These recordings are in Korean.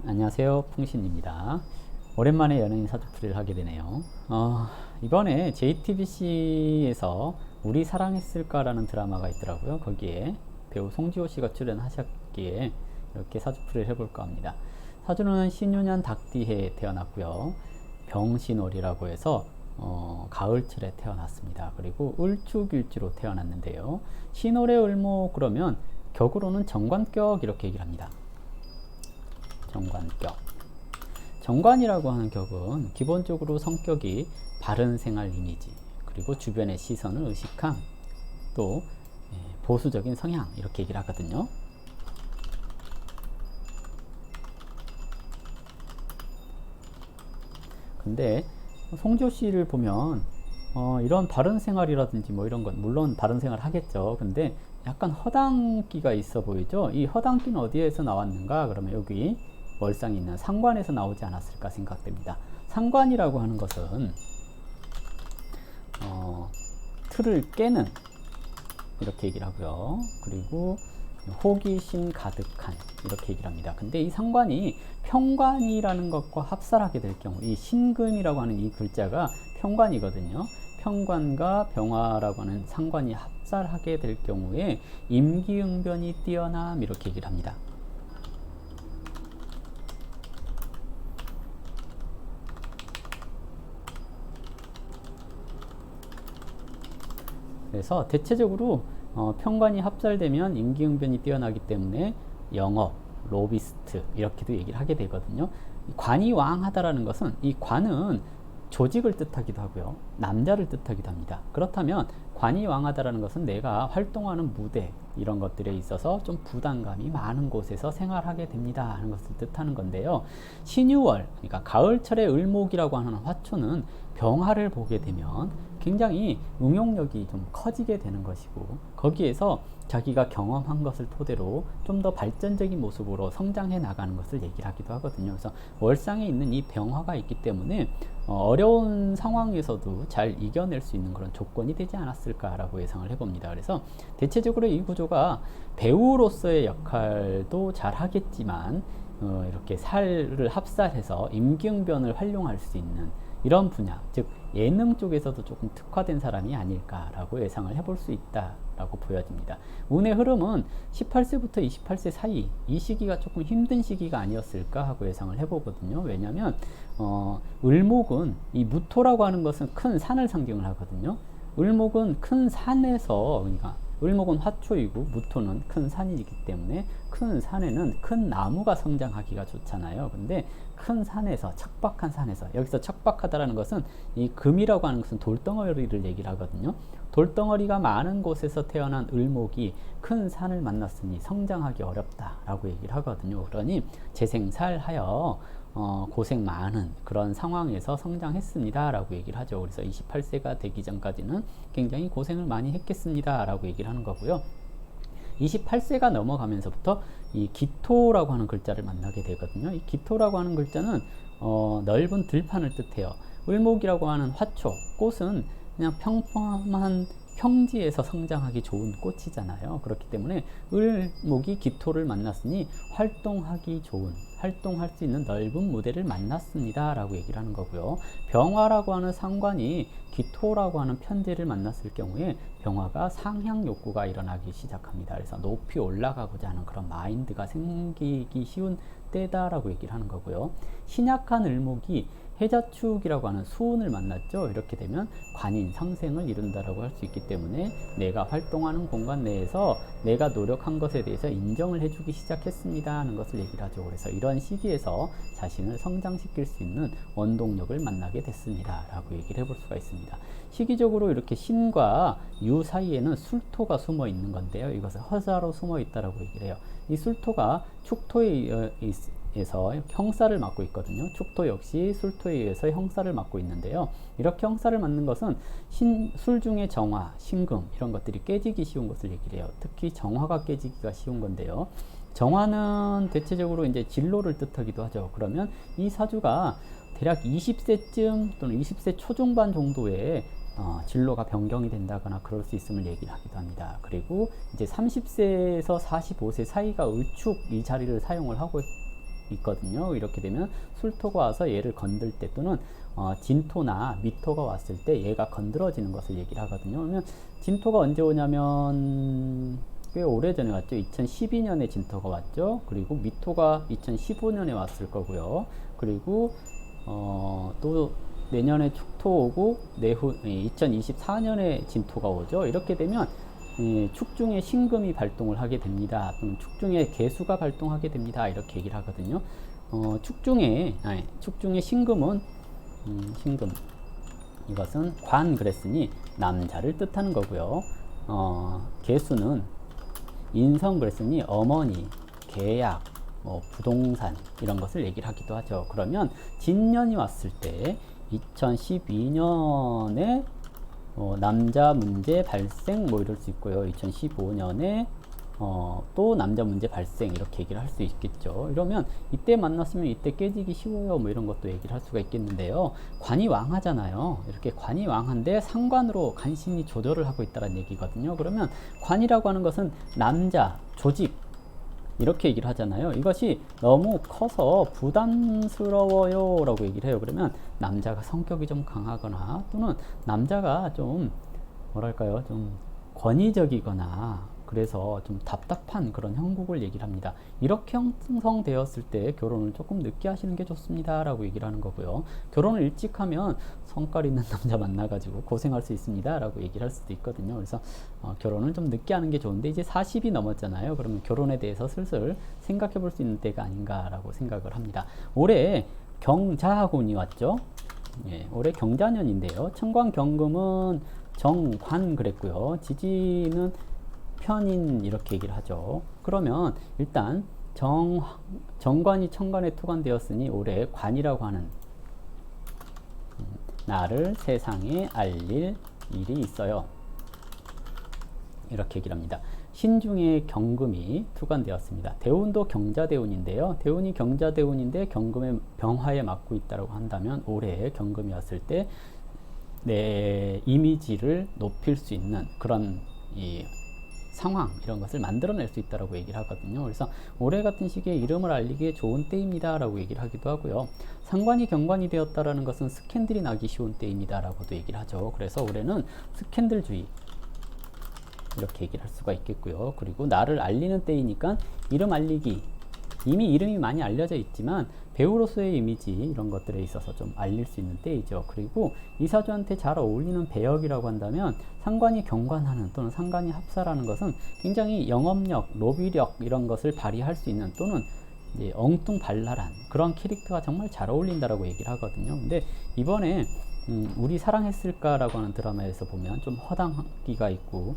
안녕하세요, 풍신입니다. 오랜만에 연예인 사주풀이를 하게 되네요. 이번에 JTBC에서 우리 사랑했을까라는 드라마가 있더라고요. 거기에 배우 송지효 씨가 출연하셨기에 이렇게 사주풀이를 해볼까 합니다. 사주는 신유년 닭띠해에 태어났고요. 병신월이라고 해서 가을철에 태어났습니다. 그리고 을축일지로 태어났는데요. 신월의 을목 그러면 격으로는 정관격 이렇게 얘기를 합니다. 정관격. 정관이라고 하는 격은 기본적으로 성격이 바른 생활 이미지, 그리고 주변의 시선을 의식함, 또 보수적인 성향 이렇게 얘기를 하거든요. 근데 송지효 씨를 보면 이런 바른 생활이라든지 뭐 이런 건 물론 바른 생활 하겠죠. 근데 약간 허당기가 있어 보이죠. 이 허당기는 어디에서 나왔는가? 그러면 여기 월상이 있는 상관에서 나오지 않았을까 생각됩니다. 상관이라고 하는 것은 틀을 깨는 이렇게 얘기를 하고요. 그리고 호기심 가득한 이렇게 얘기를 합니다. 근데 이 상관이 평관이라는 것과 합살하게 될 경우, 이 신금이라고 하는 이 글자가 평관이거든요. 평관과 병화라고 하는 상관이 합살하게 될 경우에 임기응변이 뛰어남 이렇게 얘기를 합니다. 그래서 대체적으로 평관이 합살되면 임기응변이 뛰어나기 때문에 영업, 로비스트 이렇게도 얘기를 하게 되거든요. 관이 왕하다라는 것은 이 관은 조직을 뜻하기도 하고요. 남자를 뜻하기도 합니다. 그렇다면 관이 왕하다라는 것은 내가 활동하는 무대 이런 것들에 있어서 좀 부담감이 많은 곳에서 생활하게 됩니다 하는 것을 뜻하는 건데요. 신유월, 그러니까 가을철의 을목이라고 하는 화초는 병화를 보게 되면 굉장히 응용력이 좀 커지게 되는 것이고, 거기에서 자기가 경험한 것을 토대로 좀 더 발전적인 모습으로 성장해 나가는 것을 얘기를 하기도 하거든요. 그래서 월상에 있는 이 병화가 있기 때문에 어려운 상황에서도 잘 이겨낼 수 있는 그런 조건이 되지 않았을까라고 예상을 해봅니다. 그래서 대체적으로 이 구조가 배우로서의 역할도 잘 하겠지만 이렇게 살을 합살해서 임기응변을 활용할 수 있는 이런 분야, 즉 예능 쪽에서도 조금 특화된 사람이 아닐까라고 예상을 해볼 수 있다라고 보여집니다. 운의 흐름은 18세부터 28세 사이, 이 시기가 조금 힘든 시기가 아니었을까 하고 예상을 해보거든요. 왜냐하면 을목은 이 무토라고 하는 것은 큰 산을 상징을 하거든요. 을목은 큰 산에서, 그러니까 을목은 화초이고 무토는 큰 산이기 때문에 큰 산에는 큰 나무가 성장하기가 좋잖아요. 근데 큰 산에서, 척박한 산에서, 여기서 척박하다라는 것은 이 금이라고 하는 것은 돌덩어리를 얘기를 하거든요. 돌덩어리가 많은 곳에서 태어난 을목이 큰 산을 만났으니 성장하기 어렵다라고 얘기를 하거든요. 그러니 재생살하여 고생 많은 그런 상황에서 성장했습니다 라고 얘기를 하죠. 그래서 28세가 되기 전까지는 굉장히 고생을 많이 했겠습니다 라고 얘기를 하는 거고요. 28세가 넘어가면서부터 이 기토라고 하는 글자를 만나게 되거든요. 이 기토라고 하는 글자는 넓은 들판을 뜻해요. 을목이라고 하는 화초, 꽃은 그냥 평범한 평지에서 성장하기 좋은 꽃이잖아요. 그렇기 때문에 을목이 기토를 만났으니 활동하기 좋은, 활동할 수 있는 넓은 무대를 만났습니다 라고 얘기를 하는 거고요. 병화라고 하는 상관이 기토라고 하는 편지를 만났을 경우에 병화가 상향 욕구가 일어나기 시작합니다. 그래서 높이 올라가고자 하는 그런 마인드가 생기기 쉬운 때다라고 얘기를 하는 거고요. 신약한 을목이 해자축이라고 하는 수운을 만났죠. 이렇게 되면 관인, 상생을 이룬다라고 할 수 있기 때문에 내가 활동하는 공간 내에서 내가 노력한 것에 대해서 인정을 해주기 시작했습니다 하는 것을 얘기를 하죠. 그래서 이런 시기에서 자신을 성장시킬 수 있는 원동력을 만나게 됐습니다 라고 얘기를 해볼 수가 있습니다. 시기적으로 이렇게 신과 유 사이에는 술토가 숨어 있는 건데요. 이것을 허사로 숨어 있다라고 얘기를 해요. 이 술토가 축토에 에서 형사를 맡고 있거든요. 축토 역시 술토에 의해서 형사를 맡고 있는데요. 이렇게 형사를 맡는 것은 술 중에 정화, 신금 이런 것들이 깨지기 쉬운 것을 얘기를 해요. 특히 정화가 깨지기가 쉬운 건데요. 정화는 대체적으로 이제 진로를 뜻하기도 하죠. 그러면 이 사주가 대략 20세쯤 또는 20세 초중반 정도에 진로가 변경이 된다거나 그럴 수 있음을 얘기를 하기도 합니다. 그리고 이제 30세에서 45세 사이가 을축 이 자리를 사용을 하고 있거든요. 이렇게 되면 술토가 와서 얘를 건들 때 또는 진토나 미토가 왔을 때 얘가 건드러지는 것을 얘기를 하거든요. 그러면 진토가 언제 오냐면 꽤 오래전에 왔죠. 2012년에 진토가 왔죠. 그리고 미토가 2015년에 왔을 거고요. 그리고 또 내년에 축토 오고 내후 2024년에 진토가 오죠. 이렇게 되면 축중에 신금이 발동을 하게 됩니다. 또는 축중에 개수가 발동하게 됩니다. 이렇게 얘기를 하거든요. 축중에 신금은 신금 이것은 관 그랬으니 남자를 뜻하는 거고요. 개수는 인성 그랬으니 어머니, 계약, 부동산 이런 것을 얘기를 하기도 하죠. 그러면 진년이 왔을 때 2012년에 남자 문제 발생 이럴 수 있고요. 2015년에 또 남자 문제 발생 이렇게 얘기를 할 수 있겠죠. 이러면 이때 만났으면 이때 깨지기 쉬워요. 이런 것도 얘기를 할 수가 있겠는데요. 관이 왕하잖아요. 이렇게 관이 왕한데 상관으로 간신히 조절을 하고 있다는 얘기거든요. 그러면 관이라고 하는 것은 남자, 조직 이렇게 얘기를 하잖아요. 이것이 너무 커서 부담스러워요 라고 얘기를 해요. 그러면 남자가 성격이 좀 강하거나 또는 남자가 좀 뭐랄까요, 좀 권위적이거나 그래서 좀 답답한 그런 형국을 얘기를 합니다. 이렇게 형성되었을 때 결혼을 조금 늦게 하시는 게 좋습니다 라고 얘기를 하는 거고요. 결혼을 일찍 하면 성깔 있는 남자 만나가지고 고생할 수 있습니다 라고 얘기를 할 수도 있거든요. 그래서 결혼을 좀 늦게 하는 게 좋은데 이제 40이 넘었잖아요. 그러면 결혼에 대해서 슬슬 생각해 볼 수 있는 때가 아닌가라고 생각을 합니다. 올해 경자군이 왔죠. 예, 올해 경자년인데요. 천관경금은 정관 그랬고요. 지지는 편인 이렇게 얘기를 하죠. 그러면 일단 정관이 천관에 토관되었으니 올해 관이라고 하는 나를 세상에 알릴 일이 있어요. 이렇게 얘기를 합니다. 신중에 경금이 투관되었습니다. 대운도 경자대운인데요. 대운이 경자대운인데 경금의 병화에 맞고 있다고 한다면 올해 경금이 왔을 때 내 이미지를 높일 수 있는 그런 상황 이런 것을 만들어낼 수 있다라고 얘기를 하거든요. 그래서 올해 같은 시기에 이름을 알리기에 좋은 때입니다 라고 얘기를 하기도 하고요. 상관이 경관이 되었다라는 것은 스캔들이 나기 쉬운 때입니다 라고도 얘기를 하죠. 그래서 올해는 스캔들주의 이렇게 얘기를 할 수가 있겠고요. 그리고 나를 알리는 때이니까 이름 알리기, 이미 이름이 많이 알려져 있지만 배우로서의 이미지 이런 것들에 있어서 좀 알릴 수 있는 때이죠. 그리고 이사주한테 잘 어울리는 배역이라고 한다면 상관이 경관하는 또는 상관이 합사라는 것은 굉장히 영업력, 로비력 이런 것을 발휘할 수 있는 또는 이제 엉뚱발랄한 그런 캐릭터가 정말 잘 어울린다라고 얘기를 하거든요. 근데 이번에 우리 사랑했을까라고 하는 드라마에서 보면 좀 허당기가 있고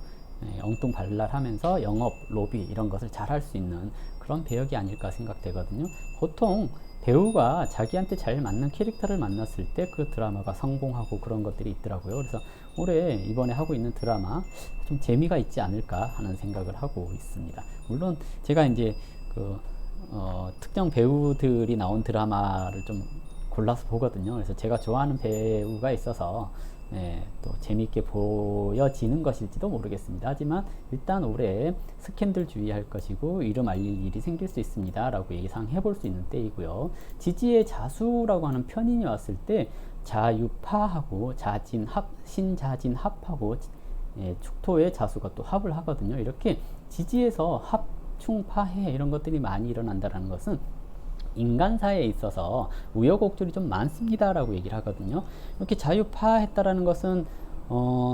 엉뚱발랄하면서 영업, 로비 이런 것을 잘 할 수 있는 그런 배역이 아닐까 생각되거든요. 보통 배우가 자기한테 잘 맞는 캐릭터를 만났을 때 그 드라마가 성공하고 그런 것들이 있더라고요. 그래서 올해 이번에 하고 있는 드라마 좀 재미가 있지 않을까 하는 생각을 하고 있습니다. 물론 제가 이제 특정 배우들이 나온 드라마를 좀 골라서 보거든요. 그래서 제가 좋아하는 배우가 있어서 또 재미있게 보여지는 것일지도 모르겠습니다. 하지만 일단 올해 스캔들 주의할 것이고 이름 알릴 일이 생길 수 있습니다 라고 예상해 볼 수 있는 때이고요. 지지의 자수라고 하는 편인이 왔을 때 자유파하고 자진합, 신자진합하고 축토의 자수가 또 합을 하거든요. 이렇게 지지에서 합, 충파해 이런 것들이 많이 일어난다는 것은 인간사에 있어서 우여곡절이 좀 많습니다 라고 얘기를 하거든요. 이렇게 자유파했다라는 것은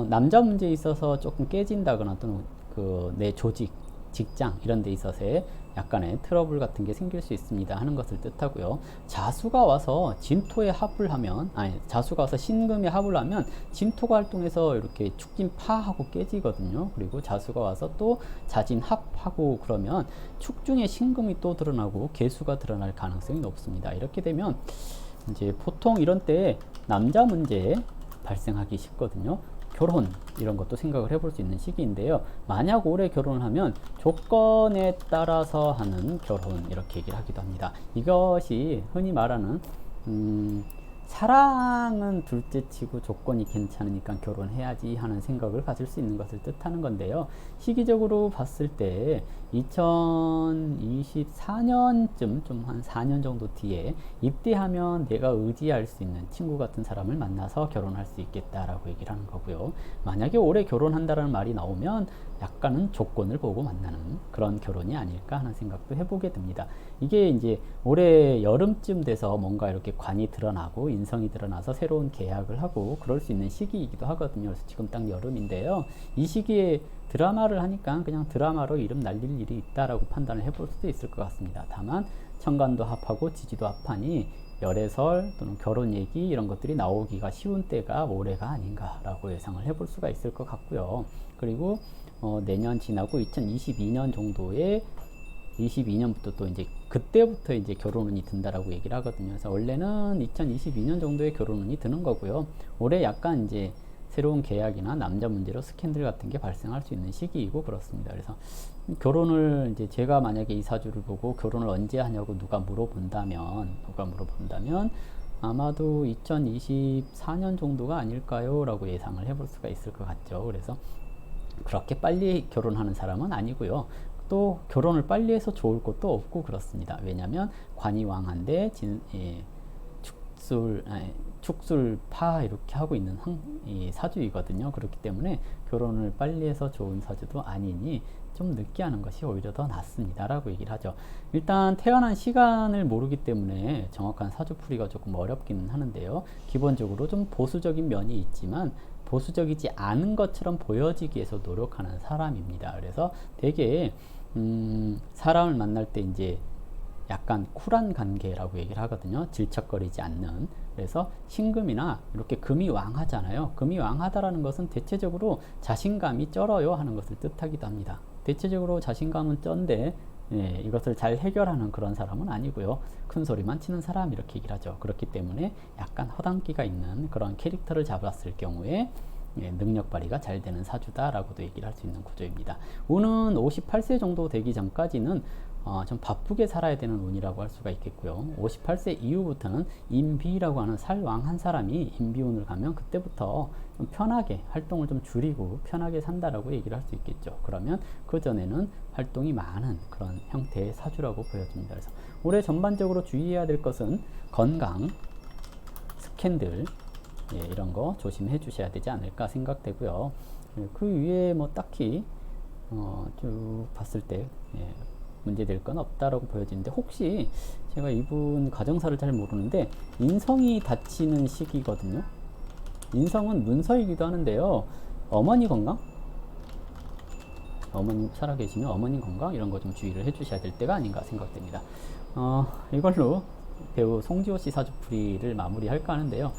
남자 문제에 있어서 조금 깨진다거나 또는 내 조직, 직장 이런 데 있어서의 약간의 트러블 같은 게 생길 수 있습니다 하는 것을 뜻하고요. 자수가 와서 진토에 합을 하면 자수가 와서 신금에 합을 하면 진토가 활동해서 이렇게 축진파하고 깨지거든요. 그리고 자수가 와서 또 자진합하고 그러면 축중에 신금이 또 드러나고 개수가 드러날 가능성이 높습니다. 이렇게 되면 이제 보통 이런 때 남자 문제 발생하기 쉽거든요. 결혼 이런 것도 생각을 해볼 수 있는 시기인데요. 만약 올해 결혼을 하면 조건에 따라서 하는 결혼 이렇게 얘기를 하기도 합니다. 이것이 흔히 말하는 사랑은 둘째치고 조건이 괜찮으니까 결혼해야지 하는 생각을 가질 수 있는 것을 뜻하는 건데요. 시기적으로 봤을 때 2024년쯤 좀 한 4년 정도 뒤에 이때하면 내가 의지할 수 있는 친구 같은 사람을 만나서 결혼할 수 있겠다라고 얘기를 하는 거고요. 만약에 올해 결혼한다는 말이 나오면 약간은 조건을 보고 만나는 그런 결혼이 아닐까 하는 생각도 해보게 됩니다. 이게 이제 올해 여름쯤 돼서 뭔가 이렇게 관이 드러나고 인성이 드러나서 새로운 계약을 하고 그럴 수 있는 시기이기도 하거든요. 그래서 지금 딱 여름인데요. 이 시기에 드라마를 하니까 그냥 드라마로 이름 날릴 일이 있다라고 판단을 해볼 수도 있을 것 같습니다. 다만 천간도 합하고 지지도 합하니 열애설 또는 결혼 얘기 이런 것들이 나오기가 쉬운 때가 올해가 아닌가라고 예상을 해볼 수가 있을 것 같고요. 그리고 내년 지나고 2022년 정도에 22년부터 또 이제 그때부터 이제 결혼운이 든다라고 얘기를 하거든요. 그래서 원래는 2022년 정도에 결혼운이 드는 거고요. 올해 약간 이제 새로운 계약이나 남자 문제로 스캔들 같은 게 발생할 수 있는 시기이고 그렇습니다. 그래서 결혼을 이제 제가 만약에 이 사주를 보고 결혼을 언제 하냐고 누가 물어본다면 아마도 2024년 정도가 아닐까요? 라고 예상을 해볼 수가 있을 것 같죠. 그래서 그렇게 빨리 결혼하는 사람은 아니고요. 또 결혼을 빨리 해서 좋을 것도 없고 그렇습니다. 왜냐하면 관이 왕한데 축술파 이렇게 하고 있는 사주이거든요. 그렇기 때문에 결혼을 빨리 해서 좋은 사주도 아니니 좀 늦게 하는 것이 오히려 더 낫습니다 라고 얘기를 하죠. 일단 태어난 시간을 모르기 때문에 정확한 사주풀이가 조금 어렵기는 하는데요. 기본적으로 좀 보수적인 면이 있지만 보수적이지 않은 것처럼 보여지기 위해서 노력하는 사람입니다. 그래서 되게 사람을 만날 때 이제 약간 쿨한 관계라고 얘기를 하거든요. 질척거리지 않는. 그래서 신금이나 이렇게 금이 왕하잖아요. 금이 왕하다라는 것은 대체적으로 자신감이 쩔어요 하는 것을 뜻하기도 합니다. 대체적으로 자신감은 쩐데 이것을 잘 해결하는 그런 사람은 아니고요. 큰 소리만 치는 사람 이렇게 얘기를 하죠. 그렇기 때문에 약간 허당기가 있는 그런 캐릭터를 잡았을 경우에 능력 발휘가 잘 되는 사주다라고도 얘기를 할 수 있는 구조입니다. 운은 58세 정도 되기 전까지는 좀 바쁘게 살아야 되는 운이라고 할 수가 있겠고요. 58세 이후부터는 인비라고 하는 살왕 한 사람이 인비운을 가면 그때부터 좀 편하게 활동을 좀 줄이고 편하게 산다라고 얘기를 할 수 있겠죠. 그러면 그 전에는 활동이 많은 그런 형태의 사주라고 보여집니다. 그래서 올해 전반적으로 주의해야 될 것은 건강, 스캔들 이런 거 조심해 주셔야 되지 않을까 생각되고요. 그 위에 뭐 딱히 쭉 봤을 때 문제될 건 없다라고 보여지는데 혹시 제가 이분 가정사를 잘 모르는데 인성이 닫히는 시기거든요. 인성은 문서이기도 하는데요. 어머니 건강? 어머님 살아계시면 어머님 건강 이런 거 좀 주의를 해주셔야 될 때가 아닌가 생각됩니다. 이걸로 배우 송지호 씨 사주풀이를 마무리할까 하는데요.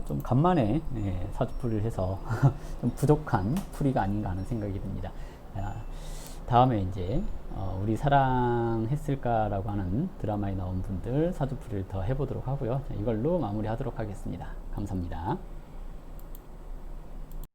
좀 간만에 사주풀이를 해서 좀 부족한 풀이가 아닌가 하는 생각이 듭니다. 다음에 이제 우리 사랑했을까라고 하는 드라마에 나온 분들 사주풀이를 더 해보도록 하고요. 이걸로 마무리하도록 하겠습니다. 감사합니다.